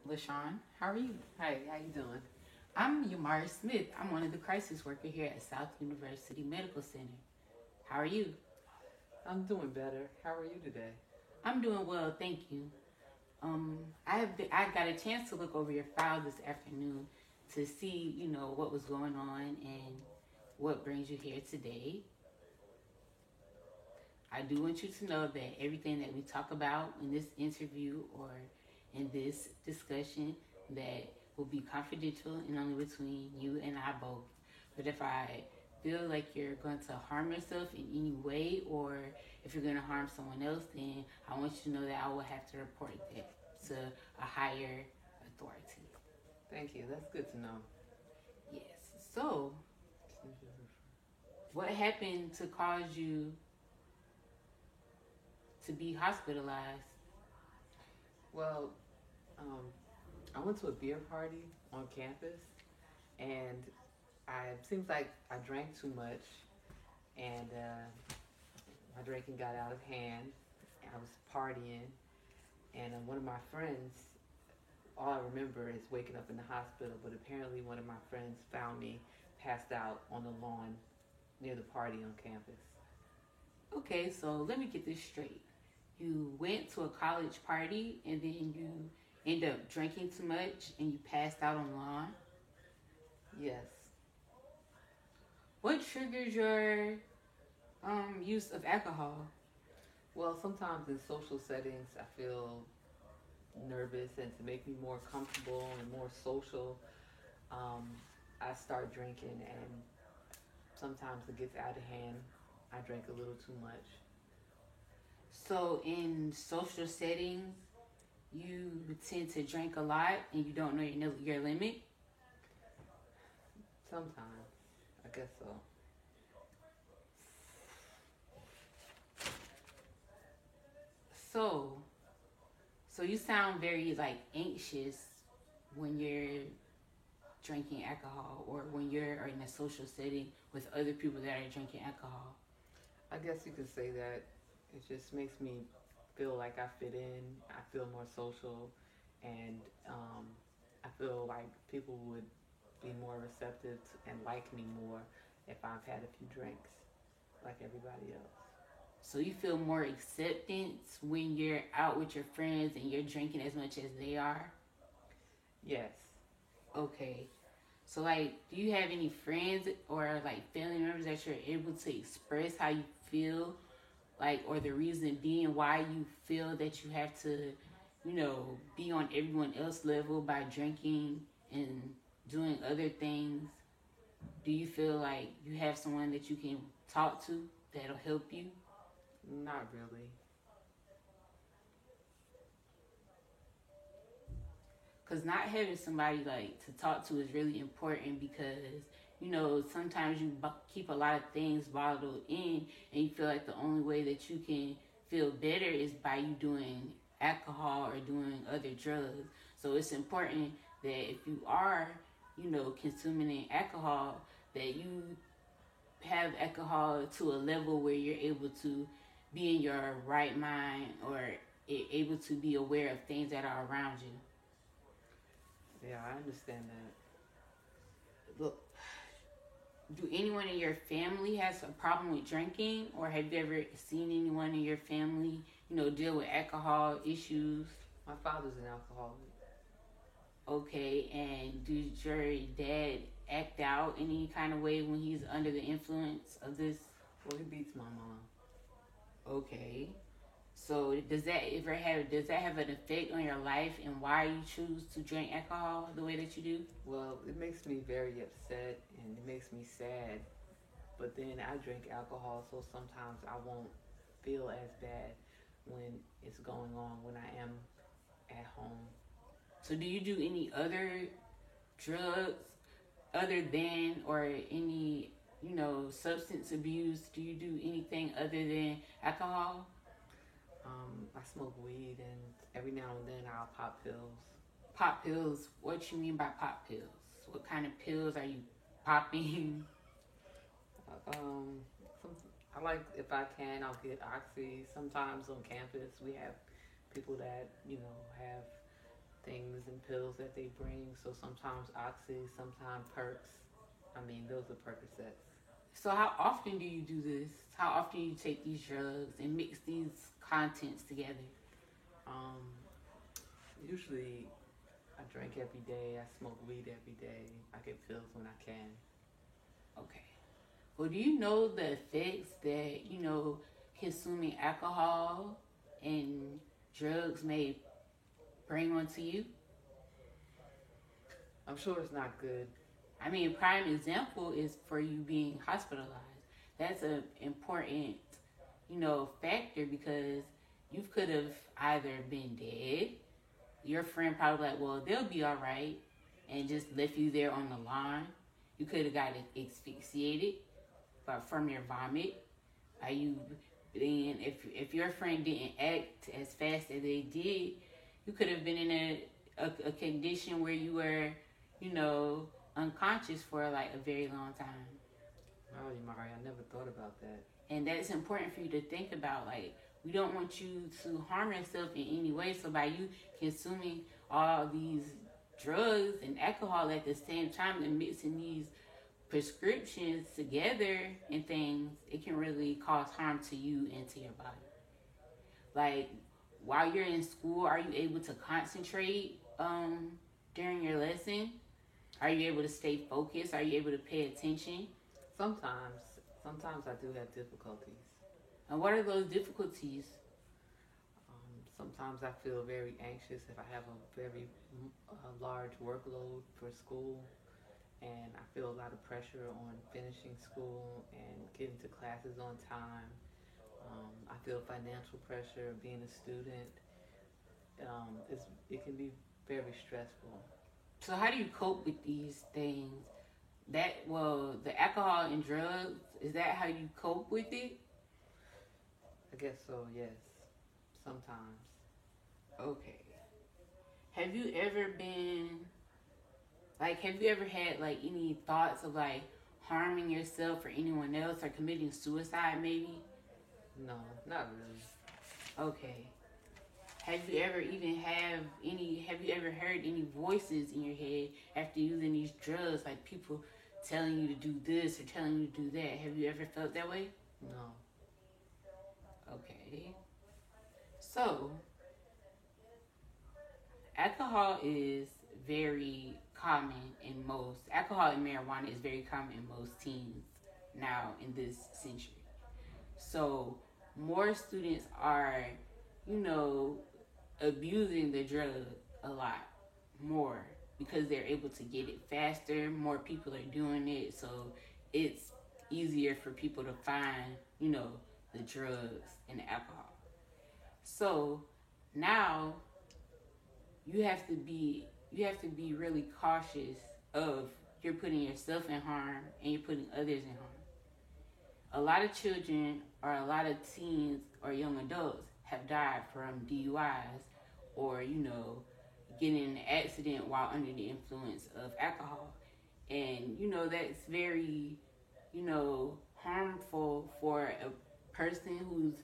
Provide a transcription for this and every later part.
LaShawn. How are you? Hey, how you doing? I'm Yamari Smith. I'm one of the crisis workers here at South University Medical Center. How are you? I'm doing better. How are you today? I'm doing well, thank you. I got a chance to look over your file this afternoon to see, what was going on and what brings you here today. I do want you to know that everything that we talk about in this interview or in this discussion that will be confidential and only between you and I both. But if I feel like you're going to harm yourself in any way or if you're going to harm someone else, then I want you to know that I will have to report that to a higher authority. Thank you. That's good to know. Yes. So, what happened to cause you to be hospitalized? Well, I went to a beer party on campus, and it seems like I drank too much, and my drinking got out of hand. I was partying, and one of my friends, all I remember is waking up in the hospital, but apparently one of my friends found me passed out on the lawn near the party on campus. Okay, so let me get this straight. You went to a college party and then you end up drinking too much and you passed out on the lawn? Yes. What triggers your use of alcohol? Well, sometimes in social settings, I feel nervous, and to make me more comfortable and more social, I start drinking, and sometimes it gets out of hand. I drink a little too much. So in social settings, you tend to drink a lot and you don't know your limit? Sometimes, I guess so. So you sound very like anxious when you're drinking alcohol or when you're in a social setting with other people that are drinking alcohol. I guess you could say that it just makes me feel like I fit in. I feel more social, and I feel like people would be more receptive and like me more if I've had a few drinks, like everybody else. So you feel more acceptance when you're out with your friends and you're drinking as much as they are? Yes. Okay. So like, do you have any friends or like family members that you're able to express how you feel, like, or the reason being why you feel that you have to, be on everyone else's level by drinking and doing other things? Do you feel like you have someone that you can talk to that'll help you? Not really. Because not having somebody like to talk to is really important because sometimes you keep a lot of things bottled in and you feel like the only way that you can feel better is by you doing alcohol or doing other drugs. So it's important that if you are consuming alcohol, that you have alcohol to a level where you're able to be in your right mind or able to be aware of things that are around you. Yeah, I understand that. Look, do anyone in your family has a problem with drinking, or have you ever seen anyone in your family, deal with alcohol issues? My father's an alcoholic. Okay, and does your dad act out any kind of way when he's under the influence of this? Well, he beats my mom. Okay. So does that have an effect on your life and why you choose to drink alcohol the way that you do? Well, it makes me very upset and it makes me sad. But then I drink alcohol, so sometimes I won't feel as bad when it's going on when I am at home. So do you do any other drugs other than or any, substance abuse? Do you do anything other than alcohol? I smoke weed, and every now and then I'll pop pills. Pop pills? What you mean by pop pills? What kind of pills are you popping? Um, some, I like, if I can, I'll get Oxy. Sometimes on campus we have people that have things and pills that they bring. So sometimes Oxy, sometimes Perks. I mean, those are Percocets. So how often do you do this? How often do you take these drugs and mix these contents together? Um, Usually I drink every day. I smoke weed every day. I get pills when I can. Okay. Well, do you know the effects that, consuming alcohol and drugs may bring onto you? I'm sure it's not good. I mean, a prime example is for you being hospitalized. That's an important, factor because you could have either been dead, your friend probably like, well, they'll be all right, and just left you there on the line. You could have got asphyxiated from your vomit. You then if your friend didn't act as fast as they did, you could have been in a condition where you were, unconscious for like a very long time. Oh, Mari, I never thought about that. And that's important for you to think about. Like, we don't want you to harm yourself in any way. So by you consuming all these drugs and alcohol at the same time and mixing these prescriptions together and things, it can really cause harm to you and to your body. Like, while you're in school, are you able to concentrate during your lesson? Are you able to stay focused? Are you able to pay attention? Sometimes I do have difficulties. And what are those difficulties? Sometimes I feel very anxious if I have a very large workload for school, and I feel a lot of pressure on finishing school and getting to classes on time. I feel financial pressure being a student. It can be very stressful. So how do you cope with these things? The alcohol and drugs, is that how you cope with it? I guess so, yes. Sometimes. Okay. Have you ever had like any thoughts of like harming yourself or anyone else or committing suicide maybe? No, not really. Okay. Have you ever heard any voices in your head after using these drugs, like people telling you to do this or telling you to do that? Have you ever felt that way? No. Okay. So, alcohol and marijuana is very common in most teens now in this century. So, more students are, abusing the drug a lot more because they're able to get it faster. More people are doing it, so it's easier for people to find, the drugs and the alcohol. So now you have to be really cautious of you're putting yourself in harm and you're putting others in harm. A lot of children or a lot of teens or young adults have died from DUIs or, getting in an accident while under the influence of alcohol. And, that's very, harmful for a person who's,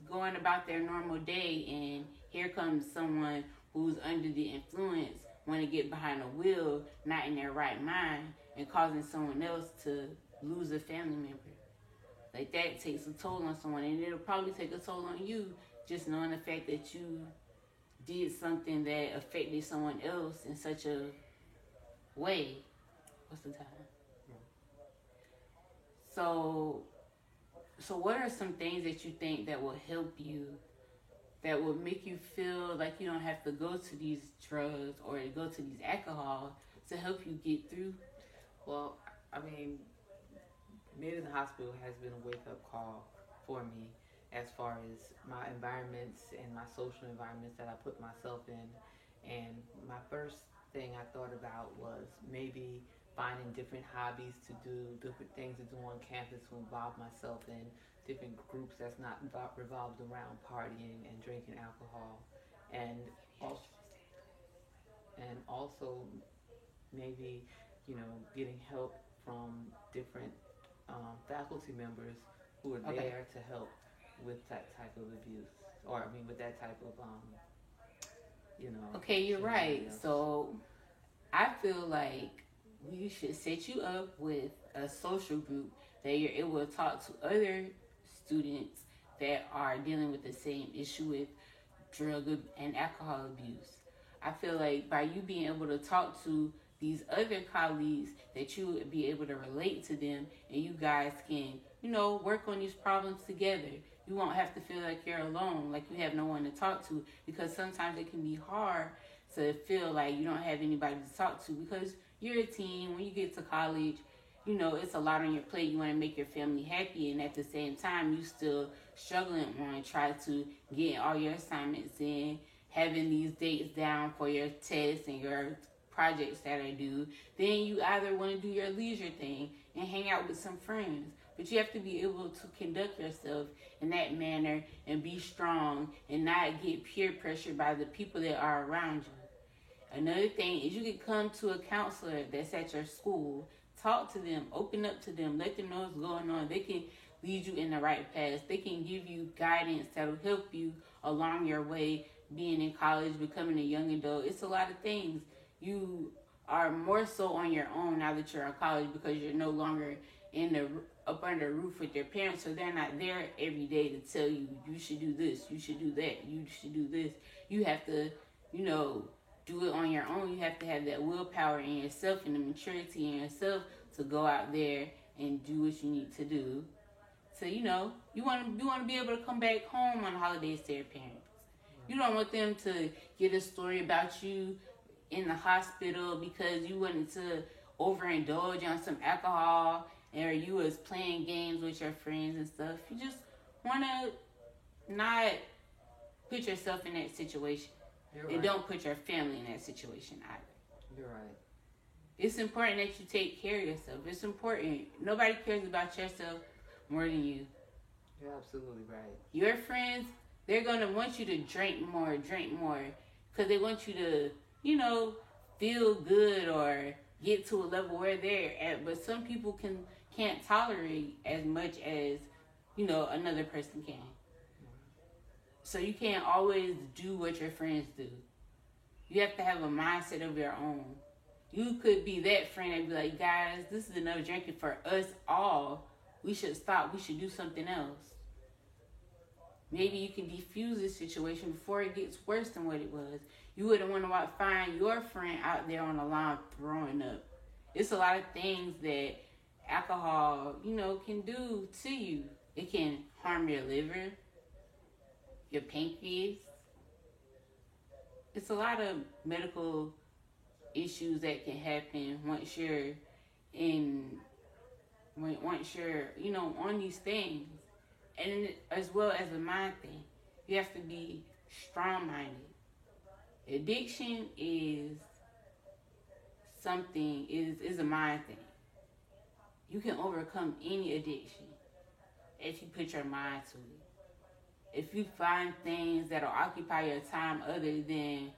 going about their normal day, and here comes someone who's under the influence, want to get behind a wheel, not in their right mind, and causing someone else to lose a family member. Like, that takes a toll on someone, and it'll probably take a toll on you just knowing the fact that you did something that affected someone else in such a way. What's the time? So what are some things that you think that will help you, that will make you feel like you don't have to go to these drugs or go to these alcohol to help you get through? Well, I mean, being in the hospital has been a wake-up call for me as far as my environments and my social environments that I put myself in. And my first thing I thought about was maybe finding different hobbies to do, different things to do on campus to involve myself in, different groups that's not revolved around partying and drinking alcohol. And also maybe, getting help from different faculty members who are there to help with that type of abuse, with that type of you know. Okay, you're share right. anything else. So I feel like we should set you up with a social group that you're able to talk to other students that are dealing with the same issue with drug and alcohol abuse. I feel like by you being able to talk to these other colleagues, that you would be able to relate to them, and you guys can, work on these problems together. You won't have to feel like you're alone, like you have no one to talk to, because sometimes it can be hard to feel like you don't have anybody to talk to, because you're a teen. When you get to college, it's a lot on your plate. You want to make your family happy, and at the same time, you still struggling on try to get all your assignments in, having these dates down for your tests and your projects that are due. Then you either want to do your leisure thing and hang out with some friends, but you have to be able to conduct yourself in that manner and be strong and not get peer pressured by the people that are around you. Another thing is you can come to a counselor that's at your school, talk to them, open up to them, let them know what's going on. They can lead you in the right path. They can give you guidance that will help you along your way, being in college, becoming a young adult. It's a lot of things. You are more so on your own now that you're in college, because you're no longer up under a roof with your parents, so they're not there every day to tell you, you should do this, you should do that, you should do this. You have to, do it on your own. You have to have that willpower in yourself and the maturity in yourself to go out there and do what you need to do. So you want to be able to come back home on holidays to your parents. You don't want them to get a story about you in the hospital because you wanted to overindulge on some alcohol, or you was playing games with your friends and stuff. You just want to not put yourself in that situation. You're And right. don't put your family in that situation either. You're right. It's important that you take care of yourself. It's important. Nobody cares about yourself more than you. You're absolutely right. Your friends, they're going to want you to drink more, because they want you to, feel good or get to a level where they're at. But some people can't tolerate as much as, another person can. So you can't always do what your friends do. You have to have a mindset of your own. You could be that friend and be like, guys, this is enough drinking for us all. We should stop. We should do something else. Maybe you can defuse this situation before it gets worse than what it was. You wouldn't want to find your friend out there on the lawn throwing up. It's a lot of things that alcohol, can do to you. It can harm your liver, your pancreas. It's a lot of medical issues that can happen once you're on these things. And as well as a mind thing. You have to be strong-minded. Addiction is a mind thing. You can overcome any addiction if you put your mind to it. If you find things that'll occupy your time other than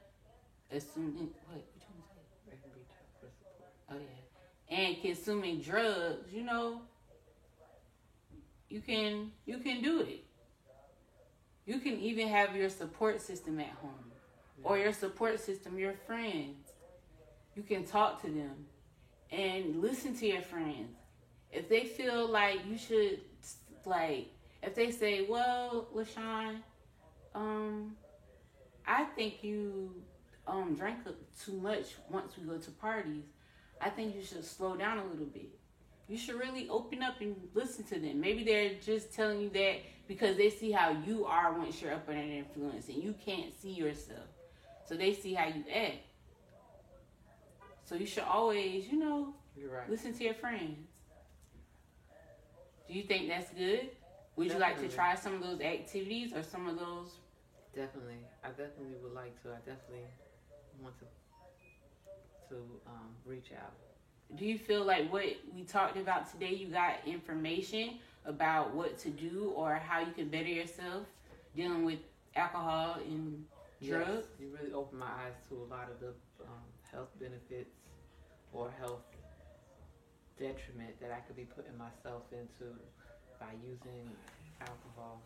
assuming They can reach out for support. oh yeah, and consuming drugs, you can do it. You can even have your support system at home, or your support system, your friends. You can talk to them and listen to your friends. If they feel like you should, if they say, well, LaShawn, I think you drank too much once we go to parties. I think you should slow down a little bit. You should really open up and listen to them. Maybe they're just telling you that because they see how you are once you're up under their influence and you can't see yourself. So they see how you act. So you should always, You're right. listen to your friends. Do you think that's good? Would you like to Definitely. try some of those activities or some of those? Definitely. I definitely would like to. I definitely want to reach out. Do you feel like what we talked about today, you got information about what to do or how you can better yourself dealing with alcohol and drugs? Yes, you really opened my eyes to a lot of the health benefits or health detriment that I could be putting myself into by using alcohol.